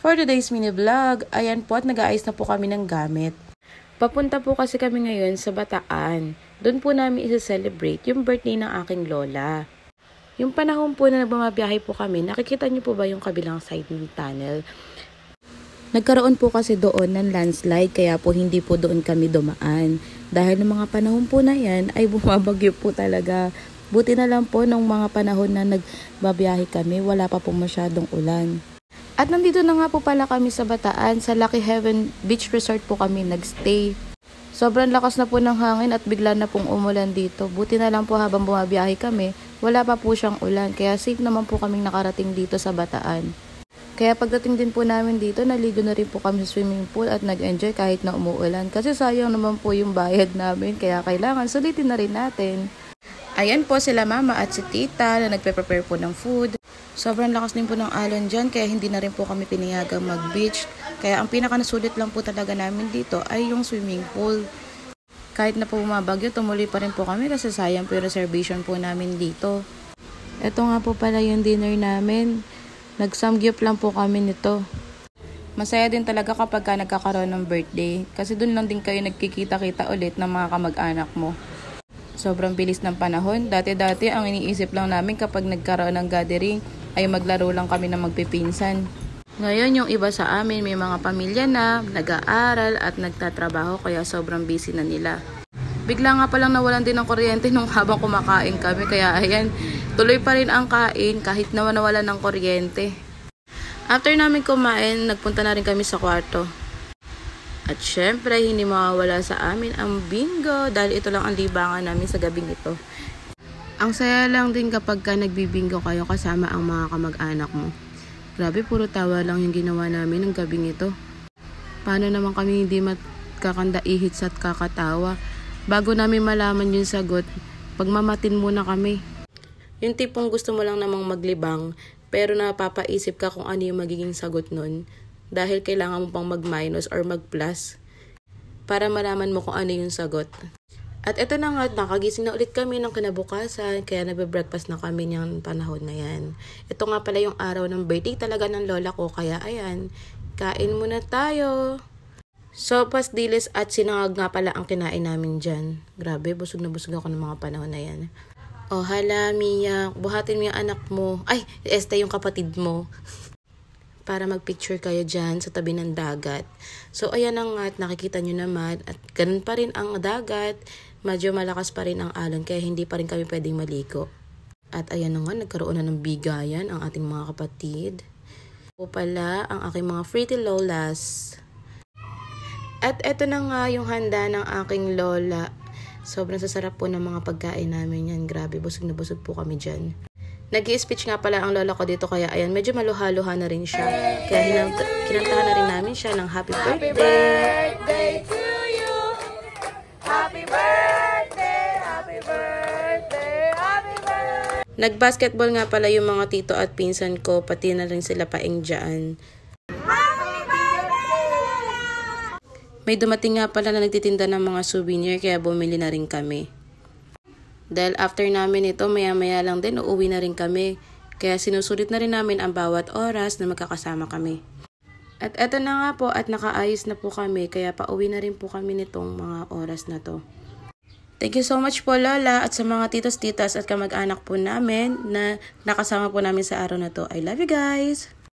For today's mini vlog, ayan po at nag-aayos na po kami ng gamit. Papunta po kasi kami ngayon sa Bataan. Doon po namin isa-celebrate yung birthday ng aking lola. Yung panahon po na nagmabiyahe po kami, nakikita niyo po ba yung kabilang side ng tunnel? Nagkaroon po kasi doon ng landslide kaya po hindi po doon kami dumaan. Dahil ng mga panahon po na yan ay bumabagyo po talaga. Buti na lang po nung mga panahon na nagbabiyahe kami, wala pa po masyadong ulan. At nandito na nga po pala kami sa Bataan, sa Lucky Heaven Beach Resort po kami nagstay. Sobrang lakas na po ng hangin at bigla na pong umulan dito. Buti na lang po habang bumabiyahe kami, wala pa po siyang ulan. Kaya safe naman po kaming nakarating dito sa Bataan. Kaya pagdating din po namin dito, naligo na rin po kami sa swimming pool at nag-enjoy kahit na umuulan. Kasi sayang naman po yung bayad namin, kaya kailangan sulitin na rin natin. Ayan po sila mama at si tita na nagpe-prepare po ng food. Sobrang lakas din po ng alon dyan, kaya hindi na rin po kami pinayagang mag-beach. Kaya ang pinaka-nasulit lang po talaga namin dito ay yung swimming pool. Kahit na po bumabagyo, tumuloy pa rin po kami kasi sayang po yung reservation po namin dito. Ito nga po pala yung dinner namin. Nag-samgyup lang po kami nito. Masaya din talaga kapag nagkakaroon ng birthday. Kasi dun lang din kayo nagkikita-kita ulit ng mga kamag-anak mo. Sobrang bilis ng panahon. Dati-dati ang iniisip lang namin kapag nagkaroon ng gathering ay maglaro lang kami ng magpipinsan. Ngayon yung iba sa amin may mga pamilya na, nag-aaral at nagtatrabaho kaya sobrang busy na nila. Bigla nga palang nawalan din ng kuryente nung habang kumakain kami. Kaya ayan, tuloy pa rin ang kain kahit nawalan ng kuryente. After namin kumain, nagpunta na rin kami sa kwarto. At syempre, hindi mawawala sa amin ang bingo dahil ito lang ang libangan namin sa gabing ito. Ang saya lang din kapag nagbibingo kayo kasama ang mga kamag-anak mo. Grabe, puro tawa lang yung ginawa namin ng gabing ito. Paano naman kami hindi magkakanda-ihits at kakatawa? Bago namin malaman yung sagot, pagmamatin muna kami. Yung tipong gusto mo lang namang maglibang, pero napapaisip ka kung ano yung magiging sagot nun. Dahil kailangan mo pang mag-minus or mag-plus para malaman mo kung ano yung sagot. At eto na nga, nakagising na ulit kami ng kinabukasan, kaya nagbe-breakfast na kami niyang panahon na yan. Ito nga pala yung araw ng birthday talaga ng lola ko, kaya ayan, kain muna tayo. Sopas, dilis at sinangag nga pala ang kinain namin dyan. Grabe, busog na busog ako ng mga panahon na yan. Oh, hala, Mia, buhatin mo yung anak mo. Ay, este yung kapatid mo. Para magpicture kayo dyan sa tabi ng dagat. So, ayan na nga at nakikita nyo naman. At ganun pa rin ang dagat. Medyo malakas pa rin ang alon kaya hindi pa rin kami pwedeng maligo. At ayan na nga, nagkaroon na ng bigayan ang ating mga kapatid. O pala, ang aking mga pretty lolas. At eto na nga yung handa ng aking lola. Sobrang sasarap po ng mga pagkain namin yan. Grabe, busog na busog po kami dyan. Nag-i-speech nga pala ang lola ko dito kaya ayan, medyo maluha-luha na rin siya. Kaya kinantahan na rin namin siya ng happy birthday. Happy birthday to you. Happy birthday, happy birthday, happy birthday. Nag-basketball nga pala yung mga tito at pinsan ko, pati na rin sila paing dyan. May dumating nga pala na nagtitinda ng mga souvenir kaya bumili na rin kami. Dahil after namin ito, maya-maya lang din, uuwi na rin kami. Kaya sinusulit na rin namin ang bawat oras na magkakasama kami. At eto na nga po at nakaayos na po kami, kaya pauwi na rin po kami nitong mga oras na to. Thank you so much po Lola at sa mga titos-titas at kamag-anak po namin na nakasama po namin sa araw na to. I love you guys!